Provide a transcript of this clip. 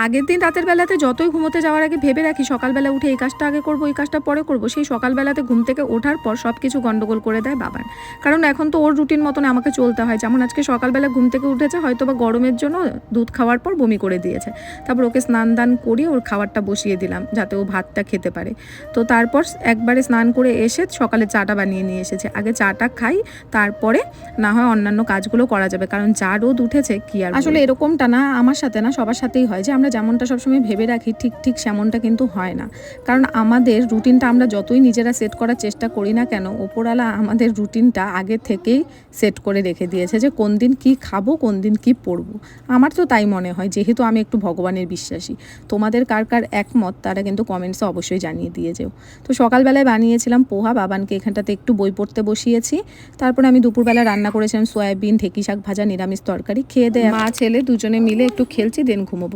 আগের দিন রাতের বেলাতে যতই ঘুমোতে যাওয়ার আগে ভেবে রাখি সকালবেলা উঠে এই কাজটা আগে করবো, এই কাজটা পরে করব, সেই সকালবেলাতে ঘুম থেকে ওঠার পর সব কিছু গন্ডগোল করে দেয় বাবান। কারণ এখন তো ওর রুটিন মতন আমাকে চলতে হয়। যেমন আজকে সকালবেলা ঘুম থেকে উঠেছে, হয়তো বা গরমের জন্য দুধ খাওয়ার পর বমি করে দিয়েছে, তারপর ওকে স্নান দান করিয়ে ওর খাবারটা বসিয়ে দিলাম যাতে ও ভাতটা খেতে পারে। তো তারপর একবারে স্নান করে এসে সকালে চাটা বানিয়ে নিয়ে এসেছে। আগে চাটা খাই, তারপরে না হয় অন্যান্য কাজগুলো করা যাবে, কারণ যা রোদ উঠেছে কি আর। আসলে এরকমটা না আমার সাথে না, সবার সাথেই হয় যে আমরা যেমনটা সবসময় ভেবে রাখি ঠিক ঠিক সেমনটা কিন্তু হয় না। কারণ আমাদের রুটিনটা আমরা যতই নিজেরা সেট করার চেষ্টা করি না কেন, ওপরওয়ালা আমাদের রুটিনটা আগে থেকেই সেট করে রেখে দিয়েছে যে কোন দিন কি খাবো, কোন দিন কি পরবো। আমার তো তাই মনে হয়, যেহেতু আমি একটু ভগবানের বিশ্বাসী। তোমাদের কার কার একমত তারা কিন্তু কমেন্টসে অবশ্যই জানিয়ে দিয়ে যেও। তো সকালবেলায় বানিয়েছিলাম পোহা, বাবানকে এখানটাতে একটু বই পড়তে বসিয়েছি। তারপর আমি দুপুরবেলা রান্না করেছিলাম সয়াবিন, ঢেঁকি শাক ভাজা, নিরামিষ তরকারি। খেয়ে দেয় মা ছেলে দুজনে মিলে একটু খেলছি, দেন ঘুমোবো।